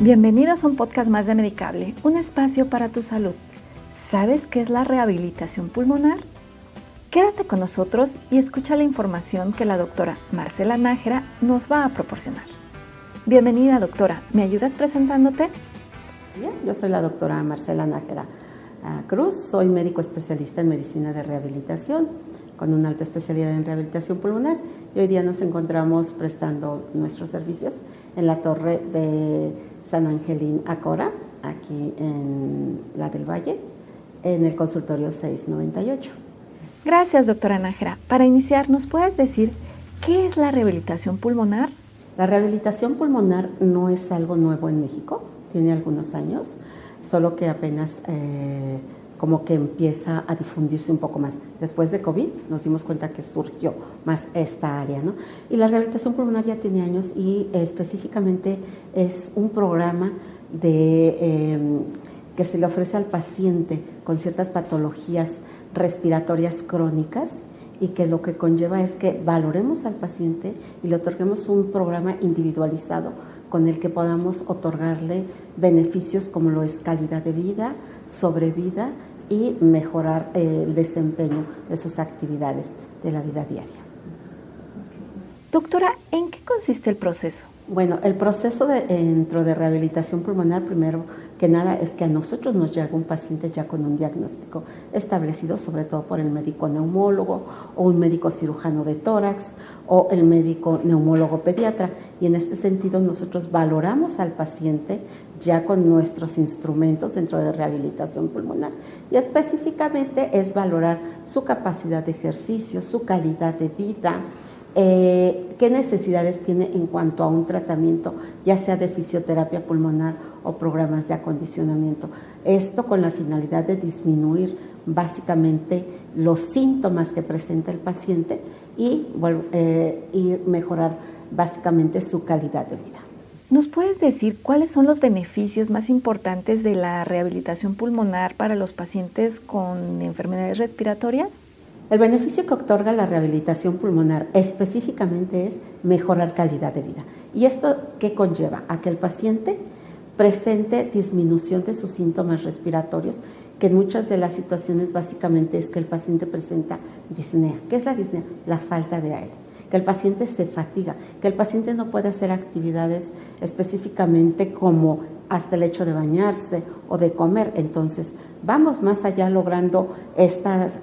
Bienvenidos a un podcast más de Medicable, un espacio para tu salud. ¿Sabes qué es la rehabilitación pulmonar? Quédate con nosotros y escucha la información que la doctora Marcela Nájera nos va a proporcionar. Bienvenida, doctora. ¿Me ayudas presentándote? Bien, yo soy la doctora Marcela Nájera Cruz, soy médico especialista en medicina de rehabilitación con una alta especialidad en rehabilitación pulmonar y hoy día nos encontramos prestando nuestros servicios en la torre de San Angelín Acora, aquí en la del Valle, en el consultorio 698. Gracias, doctora Nájera. Para iniciar, ¿nos puedes decir qué es la rehabilitación pulmonar? La rehabilitación pulmonar no es algo nuevo en México, tiene algunos años, solo que apenas como que empieza a difundirse un poco más. Después de COVID nos dimos cuenta que surgió más esta área, ¿no? Y la rehabilitación pulmonar ya tiene años y específicamente es un programa que se le ofrece al paciente con ciertas patologías respiratorias crónicas y que lo que conlleva es que valoremos al paciente y le otorguemos un programa individualizado con el que podamos otorgarle beneficios como lo es calidad de vida, sobrevida y mejorar el desempeño de sus actividades de la vida diaria. Doctora, ¿en qué consiste el proceso? Bueno, el proceso dentro de rehabilitación pulmonar, primero que nada, es que a nosotros nos llega un paciente ya con un diagnóstico establecido, sobre todo por el médico neumólogo o un médico cirujano de tórax o el médico neumólogo pediatra. Y en este sentido nosotros valoramos al paciente ya con nuestros instrumentos dentro de rehabilitación pulmonar. Y específicamente es valorar su capacidad de ejercicio, su calidad de vida, qué necesidades tiene en cuanto a un tratamiento, ya sea de fisioterapia pulmonar o programas de acondicionamiento. Esto con la finalidad de disminuir básicamente los síntomas que presenta el paciente y mejorar básicamente su calidad de vida. ¿Nos puedes decir cuáles son los beneficios más importantes de la rehabilitación pulmonar para los pacientes con enfermedades respiratorias? El beneficio que otorga la rehabilitación pulmonar específicamente es mejorar calidad de vida. ¿Y esto qué conlleva? A que el paciente presente disminución de sus síntomas respiratorios, que en muchas de las situaciones básicamente es que el paciente presenta disnea. ¿Qué es la disnea? La falta de aire. Que el paciente se fatiga, que el paciente no puede hacer actividades específicamente como hasta el hecho de bañarse o de comer. Entonces, vamos más allá logrando estas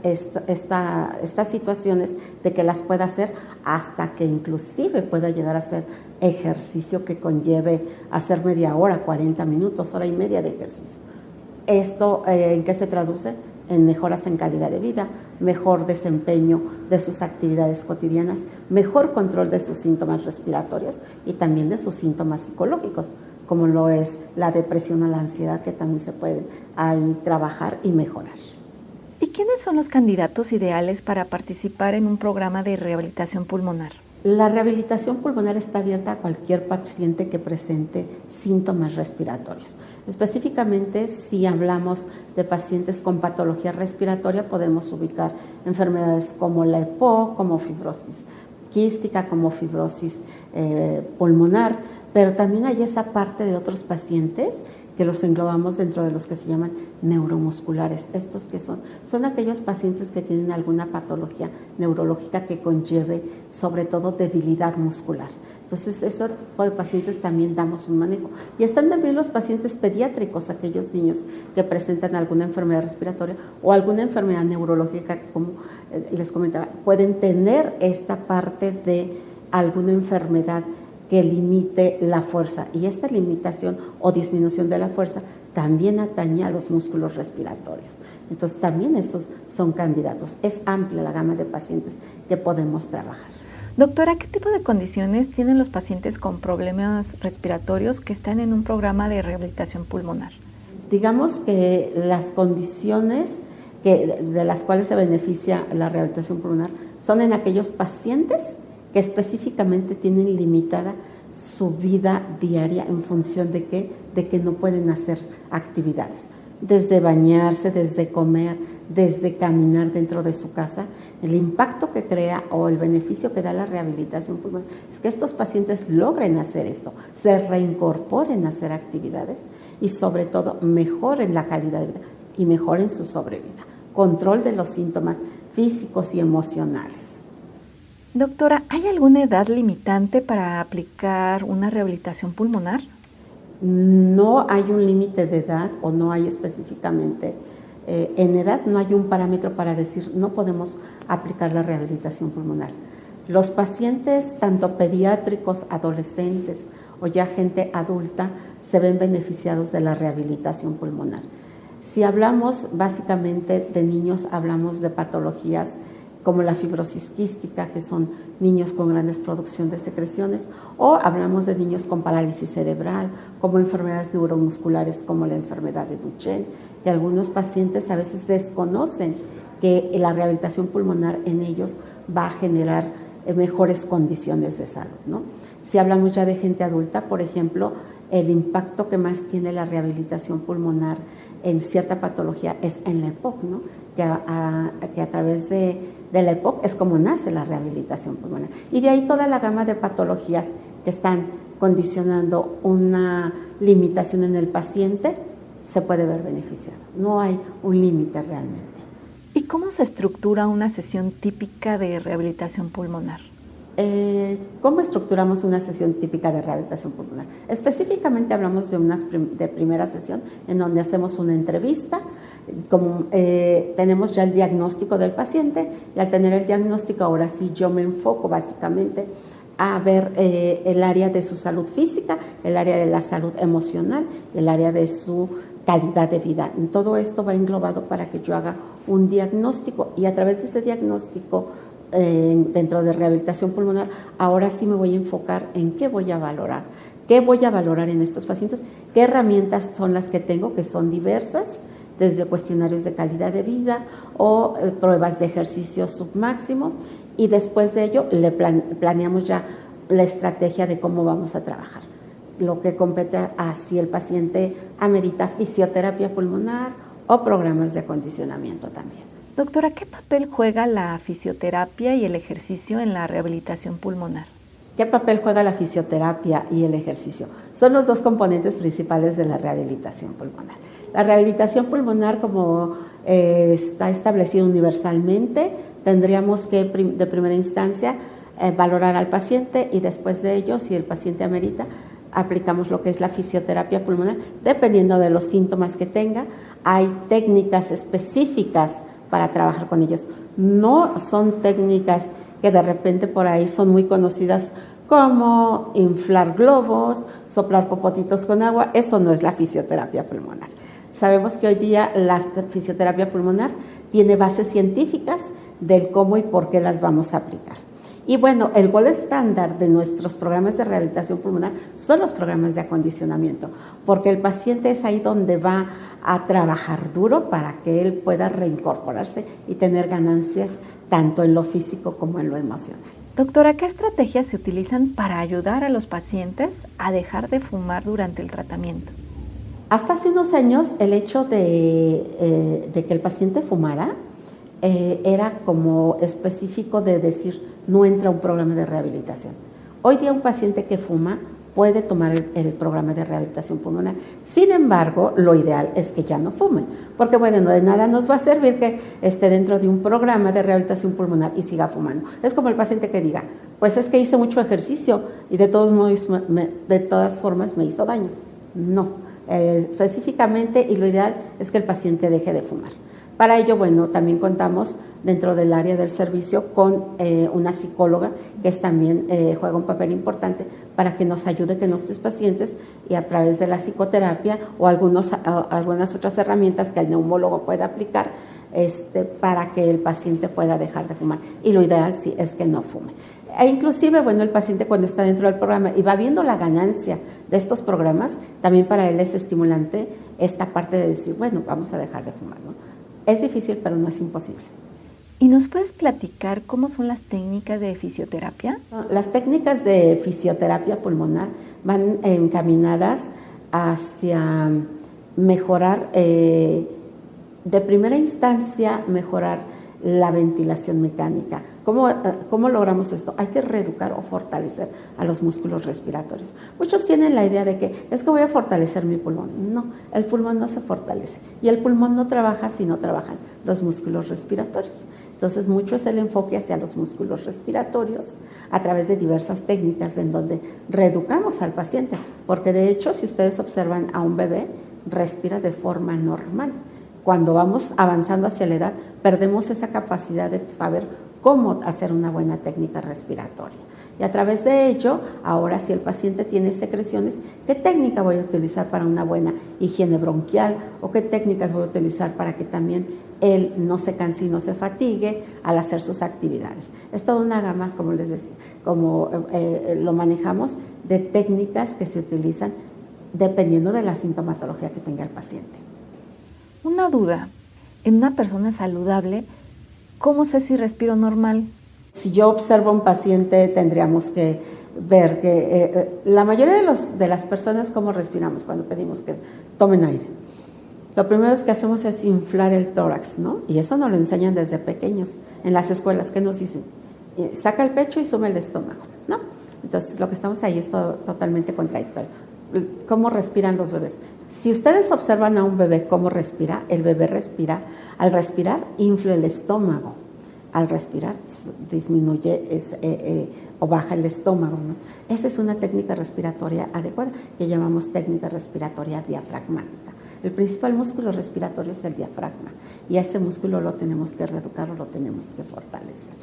situaciones de que las pueda hacer hasta que inclusive pueda llegar a hacer ejercicio que conlleve hacer media hora, 40 minutos, hora y media de ejercicio. ¿Esto en qué se traduce? En mejoras en calidad de vida, mejor desempeño de sus actividades cotidianas, mejor control de sus síntomas respiratorios y también de sus síntomas psicológicos, como lo es la depresión o la ansiedad, que también se puede ahí trabajar y mejorar. ¿Y quiénes son los candidatos ideales para participar en un programa de rehabilitación pulmonar? La rehabilitación pulmonar está abierta a cualquier paciente que presente síntomas respiratorios. Específicamente, si hablamos de pacientes con patología respiratoria, podemos ubicar enfermedades como la EPOC, como fibrosis quística, como fibrosis pulmonar, pero también hay esa parte de otros pacientes que los englobamos dentro de los que se llaman neuromusculares. ¿Estos qué son? Son aquellos pacientes que tienen alguna patología neurológica que conlleve sobre todo debilidad muscular. Entonces, ese tipo de pacientes también damos un manejo. Y están también los pacientes pediátricos, aquellos niños que presentan alguna enfermedad respiratoria o alguna enfermedad neurológica, como les comentaba, pueden tener esta parte de alguna enfermedad que limite la fuerza, y esta limitación o disminución de la fuerza también atañe a los músculos respiratorios. Entonces también estos son candidatos. Es amplia la gama de pacientes que podemos trabajar. Doctora, ¿qué tipo de condiciones tienen los pacientes con problemas respiratorios que están en un programa de rehabilitación pulmonar? Digamos que las condiciones de las cuales se beneficia la rehabilitación pulmonar son en aquellos pacientes que específicamente tienen limitada su vida diaria en función de que no pueden hacer actividades, desde bañarse, desde comer, desde caminar dentro de su casa, el impacto que crea o el beneficio que da la rehabilitación pulmonar es que estos pacientes logren hacer esto, se reincorporen a hacer actividades y sobre todo mejoren la calidad de vida y mejoren su sobrevida. Control de los síntomas físicos y emocionales. Doctora, ¿hay alguna edad limitante para aplicar una rehabilitación pulmonar? No hay un límite de edad o no hay específicamente en edad, no hay un parámetro para decir no podemos aplicar la rehabilitación pulmonar. Los pacientes, tanto pediátricos, adolescentes o ya gente adulta, se ven beneficiados de la rehabilitación pulmonar. Si hablamos básicamente de niños, hablamos de patologías como la fibrosis quística, que son niños con grandes producción de secreciones, o hablamos de niños con parálisis cerebral, como enfermedades neuromusculares como la enfermedad de Duchenne, que algunos pacientes a veces desconocen que la rehabilitación pulmonar en ellos va a generar mejores condiciones de salud, ¿no? Si hablamos ya de gente adulta, por ejemplo, el impacto que más tiene la rehabilitación pulmonar en cierta patología es en la EPOC, ¿no? Que a través de la EPOC es como nace la rehabilitación pulmonar. Y de ahí toda la gama de patologías que están condicionando una limitación en el paciente se puede ver beneficiado. No hay un límite realmente. ¿Y cómo se estructura una sesión típica de rehabilitación pulmonar? ¿Cómo estructuramos una sesión típica de rehabilitación pulmonar? Específicamente hablamos de primera sesión en donde hacemos una entrevista, tenemos ya el diagnóstico del paciente y al tener el diagnóstico ahora sí yo me enfoco básicamente a ver el área de su salud física, el área de la salud emocional, el área de su calidad de vida. Todo esto va englobado para que yo haga un diagnóstico y a través de ese diagnóstico dentro de rehabilitación pulmonar, ahora sí me voy a enfocar en qué voy a valorar en estos pacientes, qué herramientas son las que tengo, que son diversas, desde cuestionarios de calidad de vida o pruebas de ejercicio submáximo, y después de ello planeamos ya la estrategia de cómo vamos a trabajar. Lo que compete a si el paciente amerita fisioterapia pulmonar o programas de acondicionamiento también. Doctora, ¿qué papel juega la fisioterapia y el ejercicio en la rehabilitación pulmonar? ¿Qué papel juega la fisioterapia y el ejercicio? Son los dos componentes principales de la rehabilitación pulmonar. La rehabilitación pulmonar, como está establecido universalmente, tendríamos que de primera instancia valorar al paciente y después de ello, si el paciente amerita, aplicamos lo que es la fisioterapia pulmonar, dependiendo de los síntomas que tenga. Hay técnicas específicas para trabajar con ellos. No son técnicas que de repente por ahí son muy conocidas como inflar globos, soplar popotitos con agua. Eso no es la fisioterapia pulmonar. Sabemos que hoy día la fisioterapia pulmonar tiene bases científicas del cómo y por qué las vamos a aplicar. Y bueno, el gol estándar de nuestros programas de rehabilitación pulmonar son los programas de acondicionamiento, porque el paciente es ahí donde va a trabajar duro para que él pueda reincorporarse y tener ganancias tanto en lo físico como en lo emocional. Doctora, ¿qué estrategias se utilizan para ayudar a los pacientes a dejar de fumar durante el tratamiento? Hasta hace unos años el hecho de que el paciente fumara era como específico de decir no entra un programa de rehabilitación. Hoy día un paciente que fuma puede tomar el programa de rehabilitación pulmonar. Sin embargo, lo ideal es que ya no fume, porque bueno, de nada nos va a servir que esté dentro de un programa de rehabilitación pulmonar y siga fumando. Es como el paciente que diga, pues es que hice mucho ejercicio y de todas formas me hizo daño. No, específicamente, y lo ideal es que el paciente deje de fumar. Para ello, bueno, también contamos dentro del área del servicio con una psicóloga que también juega un papel importante para que nos ayude con nuestros pacientes y a través de la psicoterapia o algunas otras herramientas que el neumólogo pueda aplicar para que el paciente pueda dejar de fumar. Y lo ideal sí es que no fume. E inclusive, bueno, el paciente cuando está dentro del programa y va viendo la ganancia de estos programas, también para él es estimulante esta parte de decir, bueno, vamos a dejar de fumar, ¿no? Es difícil, pero no es imposible. ¿Y nos puedes platicar cómo son las técnicas de fisioterapia? Las técnicas de fisioterapia pulmonar van encaminadas hacia mejorar De primera instancia, mejorar la ventilación mecánica. ¿Cómo logramos esto? Hay que reeducar o fortalecer a los músculos respiratorios. Muchos tienen la idea de que es que voy a fortalecer mi pulmón. No, el pulmón no se fortalece y el pulmón no trabaja si no trabajan los músculos respiratorios. Entonces, mucho es el enfoque hacia los músculos respiratorios a través de diversas técnicas en donde reeducamos al paciente, porque de hecho, si ustedes observan a un bebé, respira de forma normal. Cuando vamos avanzando hacia la edad, perdemos esa capacidad de saber cómo hacer una buena técnica respiratoria. Y a través de ello, ahora si el paciente tiene secreciones, ¿qué técnica voy a utilizar para una buena higiene bronquial? ¿O qué técnicas voy a utilizar para que también él no se canse y no se fatigue al hacer sus actividades? Es toda una gama, como les decía, como lo manejamos, de técnicas que se utilizan dependiendo de la sintomatología que tenga el paciente. Una duda, en una persona saludable, ¿cómo sé si respiro normal? Si yo observo a un paciente, tendríamos que ver que la mayoría de las personas, ¿cómo respiramos cuando pedimos que tomen aire? Lo primero que hacemos es inflar el tórax, ¿no? Y eso nos lo enseñan desde pequeños en las escuelas. ¿Qué nos dicen? Saca el pecho y sume el estómago, ¿no? Entonces, lo que estamos ahí es totalmente contradictorio. ¿Cómo respiran los bebés? Si ustedes observan a un bebé cómo respira, el bebé respira, al respirar infla el estómago, al respirar disminuye o baja el estómago, ¿no? Esa es una técnica respiratoria adecuada que llamamos técnica respiratoria diafragmática. El principal músculo respiratorio es el diafragma y a ese músculo lo tenemos que reeducar o lo tenemos que fortalecer.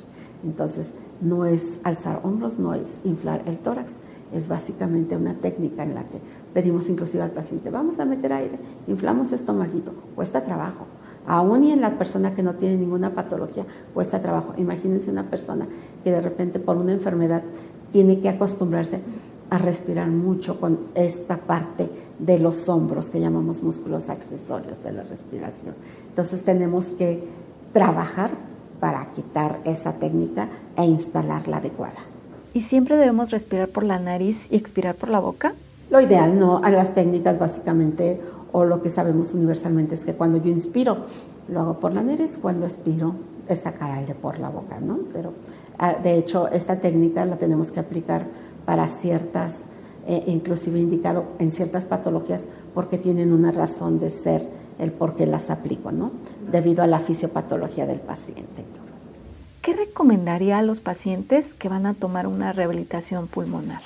Entonces, no es alzar hombros, no es inflar el tórax, es básicamente una técnica en la que pedimos inclusive al paciente, vamos a meter aire, inflamos estomaguito, cuesta trabajo. Aún y en la persona que no tiene ninguna patología, cuesta trabajo. Imagínense una persona que de repente por una enfermedad tiene que acostumbrarse a respirar mucho con esta parte de los hombros que llamamos músculos accesorios de la respiración. Entonces tenemos que trabajar para quitar esa técnica e instalar la adecuada. ¿Y siempre debemos respirar por la nariz y expirar por la boca? Lo ideal, no, a las técnicas básicamente, o lo que sabemos universalmente es que cuando yo inspiro, lo hago por la nariz, cuando expiro es sacar aire por la boca, ¿no? Pero de hecho esta técnica la tenemos que aplicar para ciertas, inclusive indicado en ciertas patologías porque tienen una razón de ser el por qué las aplico, ¿no? Debido a la fisiopatología del paciente. ¿Qué recomendaría a los pacientes que van a tomar una rehabilitación pulmonar?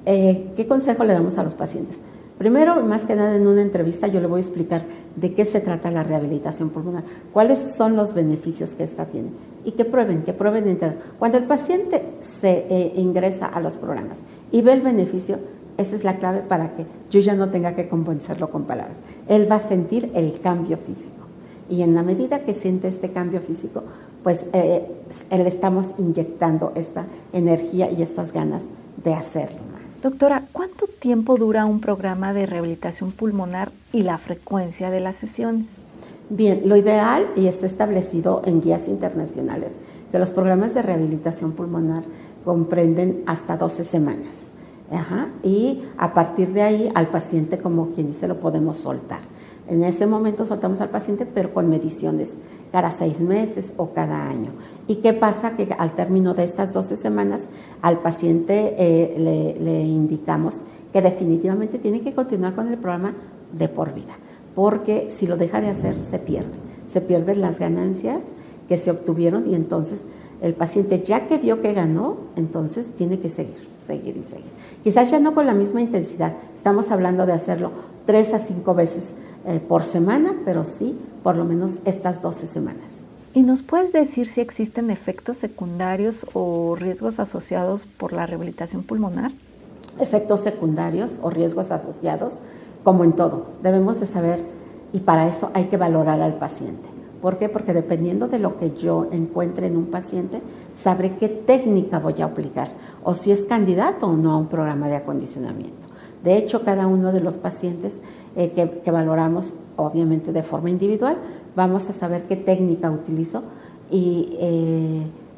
¿Qué consejo le damos a los pacientes? Primero, más que nada en una entrevista yo le voy a explicar de qué se trata la rehabilitación pulmonar, cuáles son los beneficios que esta tiene y que prueben entender. Cuando el paciente se ingresa a los programas y ve el beneficio, esa es la clave para que yo ya no tenga que convencerlo con palabras. Él va a sentir el cambio físico y en la medida que siente este cambio físico, pues le estamos inyectando esta energía y estas ganas de hacerlo más. Doctora, ¿cuánto tiempo dura un programa de rehabilitación pulmonar y la frecuencia de las sesiones? Bien, lo ideal, y está establecido en guías internacionales, que los programas de rehabilitación pulmonar comprenden hasta 12 semanas. Y a partir de ahí, al paciente, como quien dice, lo podemos soltar. En ese momento soltamos al paciente, pero con mediciones cada 6 meses o cada año. ¿Y qué pasa? Que al término de estas 12 semanas, al paciente le indicamos que definitivamente tiene que continuar con el programa de por vida, porque si lo deja de hacer, se pierden las ganancias que se obtuvieron y entonces el paciente, ya que vio que ganó, entonces tiene que seguir. Quizás ya no con la misma intensidad, estamos hablando de hacerlo 3 a 5 veces por semana, pero sí por lo menos estas 12 semanas. ¿Y nos puedes decir si existen efectos secundarios o riesgos asociados por la rehabilitación pulmonar? Efectos secundarios o riesgos asociados, como en todo, debemos de saber y para eso hay que valorar al paciente. ¿Por qué? Porque dependiendo de lo que yo encuentre en un paciente, sabré qué técnica voy a aplicar o si es candidato o no a un programa de acondicionamiento. De hecho, cada uno de los pacientes que valoramos, obviamente de forma individual, vamos a saber qué técnica utilizo y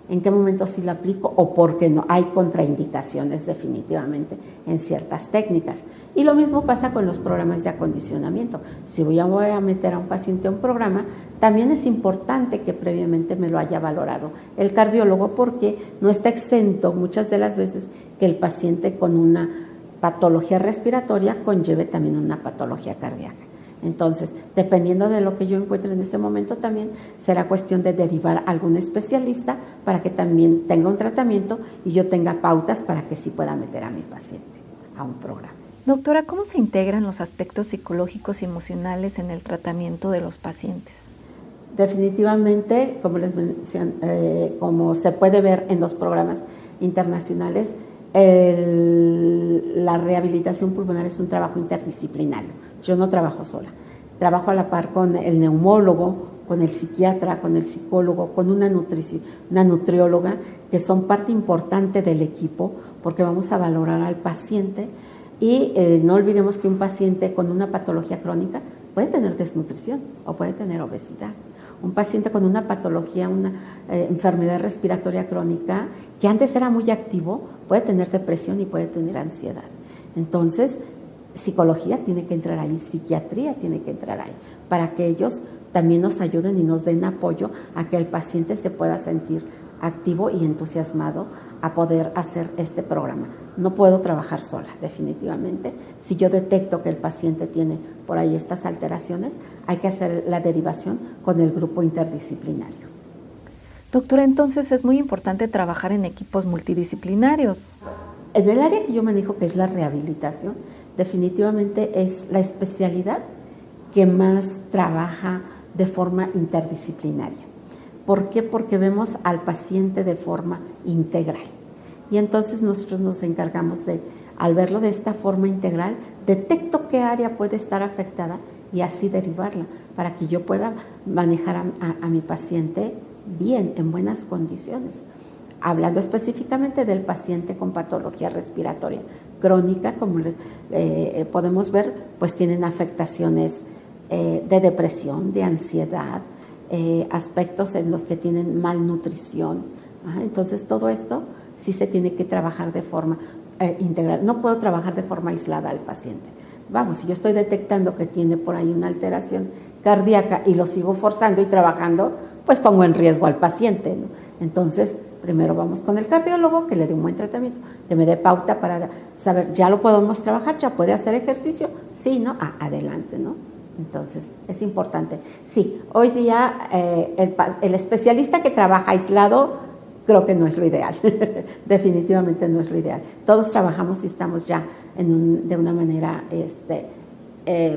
en qué momento sí la aplico o por qué no. Hay contraindicaciones definitivamente en ciertas técnicas. Y lo mismo pasa con los programas de acondicionamiento. Si voy a meter a un paciente a un programa, también es importante que previamente me lo haya valorado el cardiólogo, porque no está exento muchas de las veces que el paciente con una patología respiratoria conlleve también una patología cardíaca. Entonces, dependiendo de lo que yo encuentre en ese momento, también será cuestión de derivar a algún especialista para que también tenga un tratamiento y yo tenga pautas para que sí pueda meter a mi paciente a un programa. Doctora, ¿cómo se integran los aspectos psicológicos y emocionales en el tratamiento de los pacientes? Definitivamente, como les mencioné, como se puede ver en los programas internacionales, la rehabilitación pulmonar es un trabajo interdisciplinario. Yo no trabajo sola, trabajo a la par con el neumólogo, con el psiquiatra, con el psicólogo, con una nutrióloga, que son parte importante del equipo, porque vamos a valorar al paciente. Y no olvidemos que un paciente con una patología crónica puede tener desnutrición o puede tener obesidad. Un paciente con una patología, una enfermedad respiratoria crónica, que antes era muy activo, puede tener depresión y puede tener ansiedad. Entonces, psicología tiene que entrar ahí, psiquiatría tiene que entrar ahí, para que ellos también nos ayuden y nos den apoyo a que el paciente se pueda sentir activo y entusiasmado a poder hacer este programa. No puedo trabajar sola, definitivamente. Si yo detecto que el paciente tiene por ahí estas alteraciones, hay que hacer la derivación con el grupo interdisciplinario. Doctora, entonces es muy importante trabajar en equipos multidisciplinarios. En el área que yo manejo, que es la rehabilitación, definitivamente es la especialidad que más trabaja de forma interdisciplinaria. ¿Por qué? Porque vemos al paciente de forma integral. Y entonces nosotros nos encargamos de, al verlo de esta forma integral, detecto qué área puede estar afectada y así derivarla para que yo pueda manejar a mi paciente bien, en buenas condiciones. Hablando específicamente del paciente con patología respiratoria crónica, como podemos ver, pues tienen afectaciones de depresión, de ansiedad, aspectos en los que tienen malnutrición. Entonces todo esto sí se tiene que trabajar de forma integral. No puedo trabajar de forma aislada al paciente. Vamos, si yo estoy detectando que tiene por ahí una alteración cardíaca y lo sigo forzando y trabajando, pues pongo en riesgo al paciente, ¿no? Entonces, primero vamos con el cardiólogo, que le dé un buen tratamiento, que me dé pauta para saber, ¿ya lo podemos trabajar? ¿Ya puede hacer ejercicio? Sí, ¿no? Adelante, ¿no? Entonces, es importante. Sí, hoy día el especialista que trabaja aislado creo que no es lo ideal. Definitivamente no es lo ideal. Todos trabajamos y estamos ya de una manera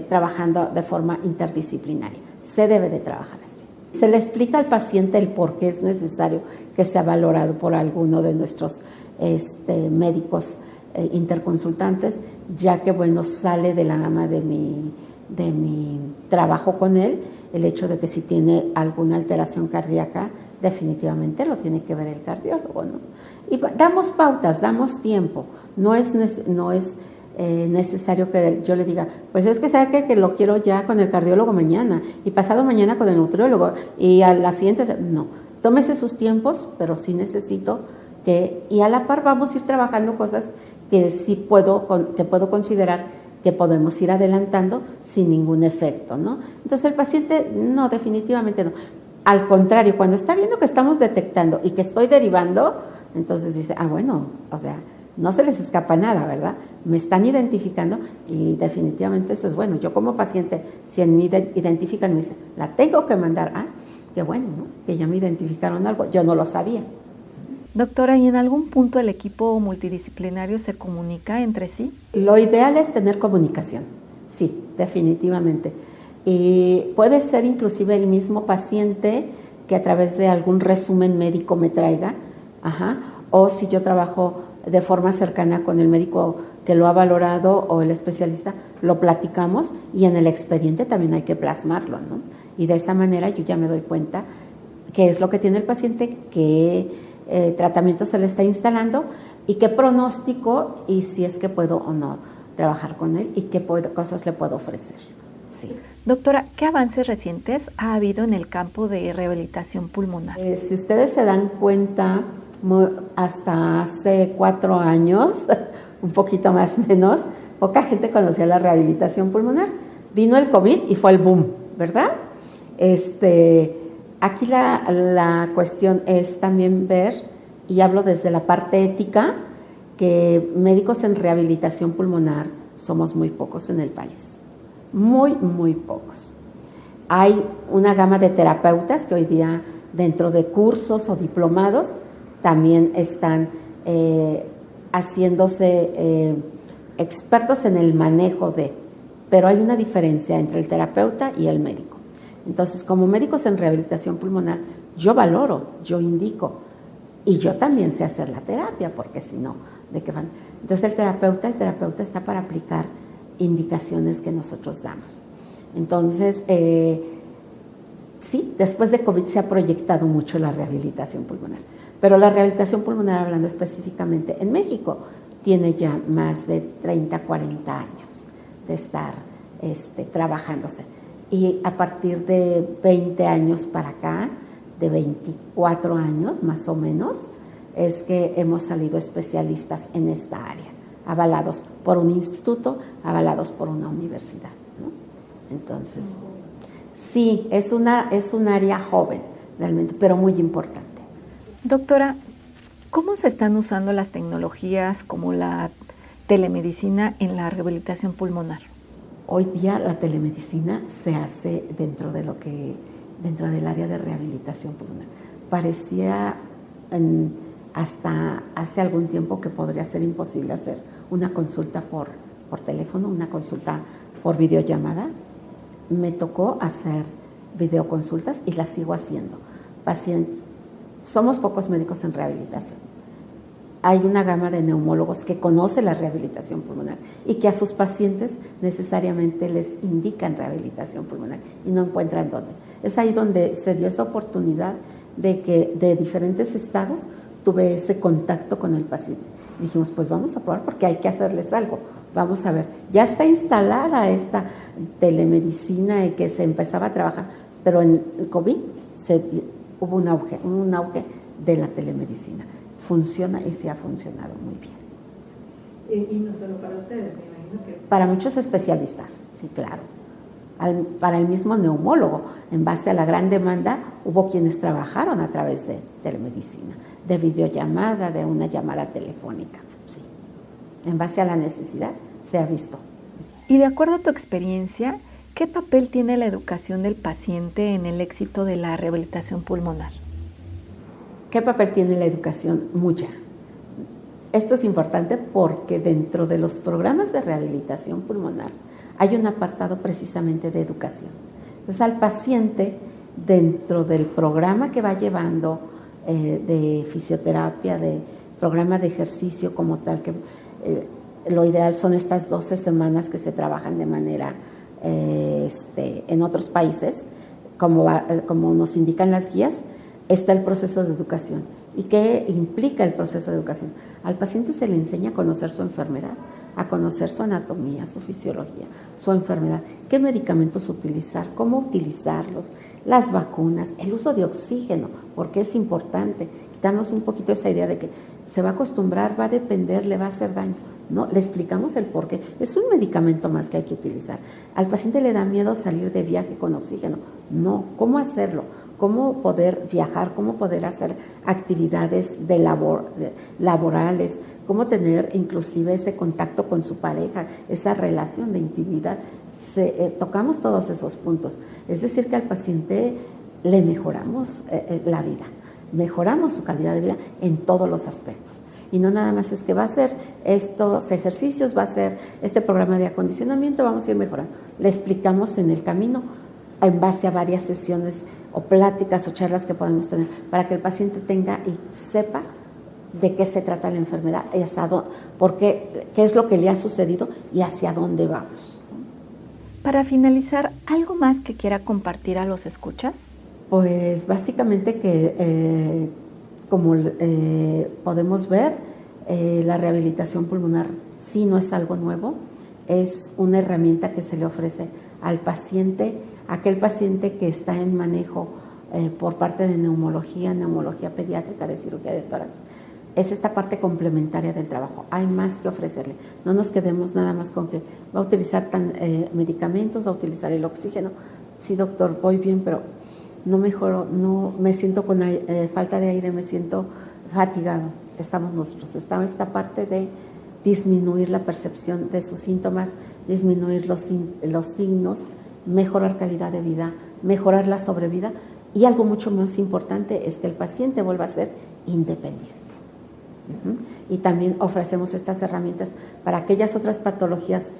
trabajando de forma interdisciplinaria. Se debe de trabajar así. Se le explica al paciente el por qué es necesario que sea valorado por alguno de nuestros médicos interconsultantes, ya que, bueno, sale de la gama de mi trabajo con él el hecho de que si tiene alguna alteración cardíaca, definitivamente lo tiene que ver el cardiólogo, ¿no? Y damos pautas, damos tiempo. No es necesario que yo le diga, pues es que sabe que lo quiero ya con el cardiólogo mañana y pasado mañana con el nutriólogo y a la siguiente. No, tómese sus tiempos, pero sí necesito y a la par vamos a ir trabajando cosas que sí puedo considerar que podemos ir adelantando sin ningún efecto, ¿no? Entonces el paciente, no, definitivamente no. Al contrario, cuando está viendo que estamos detectando y que estoy derivando, entonces dice, bueno, o sea, no se les escapa nada, ¿verdad? Me están identificando y definitivamente eso es bueno. Yo como paciente, si en mí identifican, me dicen, la tengo que mandar. Qué bueno, ¿no? Que ya me identificaron algo, yo no lo sabía. Doctora, ¿y en algún punto el equipo multidisciplinario se comunica entre sí? Lo ideal es tener comunicación, sí, definitivamente. Y puede ser inclusive el mismo paciente que a través de algún resumen médico me traiga, o si yo trabajo de forma cercana con el médico que lo ha valorado o el especialista, lo platicamos y en el expediente también hay que plasmarlo, ¿no? Y de esa manera yo ya me doy cuenta qué es lo que tiene el paciente, qué tratamiento se le está instalando y qué pronóstico y si es que puedo o no trabajar con él y qué cosas le puedo ofrecer. Sí. Doctora, ¿qué avances recientes ha habido en el campo de rehabilitación pulmonar? Si ustedes se dan cuenta, hasta hace 4 años, un poquito más o menos, poca gente conocía la rehabilitación pulmonar. Vino el COVID y fue el boom, ¿verdad? Aquí la cuestión es también ver, y hablo desde la parte ética, que médicos en rehabilitación pulmonar somos muy pocos en el país. Muy, muy pocos. Hay una gama de terapeutas que hoy día dentro de cursos o diplomados también están haciéndose expertos en el manejo de, pero hay una diferencia entre el terapeuta y el médico. Entonces, como médicos en rehabilitación pulmonar, yo valoro, yo indico, y yo también sé hacer la terapia, porque si no, ¿de qué van? Entonces, el terapeuta está para aplicar indicaciones que nosotros damos. Entonces, sí, después de COVID se ha proyectado mucho la rehabilitación pulmonar, pero la rehabilitación pulmonar, hablando específicamente en México, tiene ya más de 30, 40 años de estar trabajándose. Y a partir de 20 años para acá, de 24 años más o menos, es que hemos salido especialistas en esta área, avalados por un instituto, avalados por una universidad, ¿no? Entonces, sí, es un área joven realmente, pero muy importante. Doctora, ¿cómo se están usando las tecnologías como la telemedicina en la rehabilitación pulmonar? Hoy día la telemedicina se hace dentro del área de rehabilitación pulmonar. Parecía hasta hace algún tiempo que podría ser imposible hacer una consulta por teléfono, una consulta por videollamada. Me tocó hacer videoconsultas y las sigo haciendo. Somos pocos médicos en rehabilitación. Hay una gama de neumólogos que conoce la rehabilitación pulmonar y que a sus pacientes necesariamente les indican rehabilitación pulmonar y no encuentran dónde. Es ahí donde se dio esa oportunidad de que de diferentes estados tuve ese contacto con el paciente. Dijimos, pues vamos a probar porque hay que hacerles algo. Vamos a ver, ya está instalada esta telemedicina y que se empezaba a trabajar, pero en el COVID hubo un auge de la telemedicina. Funciona y sí ha funcionado muy bien. Y no solo para ustedes, me imagino que... Para muchos especialistas, sí, claro. Para el mismo neumólogo, en base a la gran demanda, hubo quienes trabajaron a través de telemedicina, de videollamada, de una llamada telefónica, sí. En base a la necesidad se ha visto. Y de acuerdo a tu experiencia, ¿qué papel tiene la educación del paciente en el éxito de la rehabilitación pulmonar? ¿Qué papel tiene la educación? Mucha. Esto es importante porque dentro de los programas de rehabilitación pulmonar hay un apartado precisamente de educación. Entonces, al paciente, dentro del programa que va llevando de fisioterapia, de programa de ejercicio como tal, que lo ideal son estas 12 semanas que se trabajan de manera en otros países, como nos indican las guías, está el proceso de educación. ¿Y qué implica el proceso de educación? Al paciente se le enseña a conocer su enfermedad, a conocer su anatomía, su fisiología, su enfermedad, qué medicamentos utilizar, cómo utilizarlos, las vacunas, el uso de oxígeno, porque es importante, quitarnos un poquito esa idea de que se va a acostumbrar, va a depender, le va a hacer daño. No, le explicamos el por qué. Es un medicamento más que hay que utilizar. Al paciente le da miedo salir de viaje con oxígeno. No, ¿cómo hacerlo? Cómo poder viajar, cómo poder hacer actividades laborales, cómo tener inclusive ese contacto con su pareja, esa relación de intimidad. Tocamos todos esos puntos. Es decir, que al paciente le mejoramos la vida, mejoramos su calidad de vida en todos los aspectos. Y no nada más es que va a hacer estos ejercicios, va a hacer este programa de acondicionamiento, vamos a ir mejorando. Le explicamos en el camino en base a varias sesiones o pláticas o charlas que podemos tener para que el paciente tenga y sepa de qué se trata la enfermedad y qué es lo que le ha sucedido y hacia dónde vamos. Para finalizar, ¿algo más que quiera compartir a los escuchas? Pues básicamente que como podemos ver, la rehabilitación pulmonar sí no es algo nuevo, es una herramienta que se le ofrece al paciente, aquel paciente que está en manejo por parte de neumología pediátrica, de cirugía de tórax. Es esta parte complementaria del trabajo. Hay más que ofrecerle. No nos quedemos nada más con que va a utilizar medicamentos, va a utilizar el oxígeno. Sí, doctor, voy bien, pero no mejoro, no me siento con falta de aire, me siento fatigado. Estamos nosotros. Está esta parte de disminuir la percepción de sus síntomas, disminuir los signos, mejorar calidad de vida, mejorar la sobrevida, y algo mucho más importante es que el paciente vuelva a ser independiente. Y también ofrecemos estas herramientas para aquellas otras patologías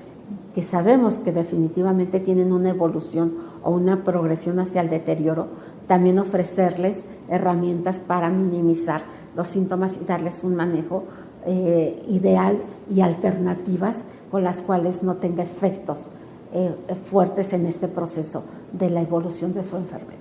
que sabemos que definitivamente tienen una evolución o una progresión hacia el deterioro, también ofrecerles herramientas para minimizar los síntomas y darles un manejo ideal y alternativas con las cuales no tenga efectos fuertes en este proceso de la evolución de su enfermedad.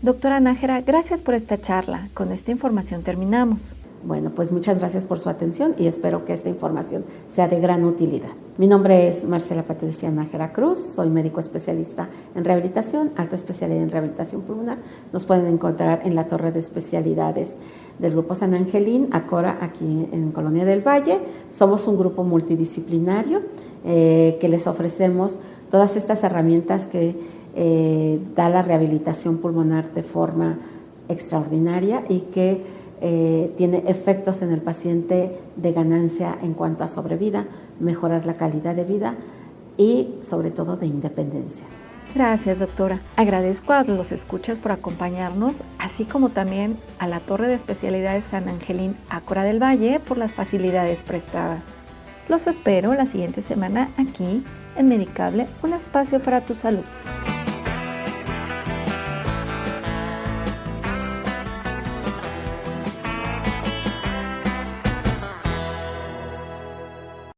Doctora Nájera, gracias por esta charla. Con esta información terminamos. Bueno, pues muchas gracias por su atención y espero que esta información sea de gran utilidad. Mi nombre es Marcela Patricia Nájera Cruz, soy médico especialista en rehabilitación, alta especialidad en rehabilitación pulmonar. Nos pueden encontrar en la torre de especialidades del Grupo San Angelín, Acora, aquí en Colonia del Valle. Somos un grupo multidisciplinario que les ofrecemos todas estas herramientas que da la rehabilitación pulmonar de forma extraordinaria y que tiene efectos en el paciente de ganancia en cuanto a sobrevida, mejorar la calidad de vida y sobre todo de independencia. Gracias, doctora. Agradezco a los escuchas por acompañarnos, así como también a la Torre de Especialidades San Angelín Acora del Valle por las facilidades prestadas. Los espero la siguiente semana aquí en Medicable, un espacio para tu salud.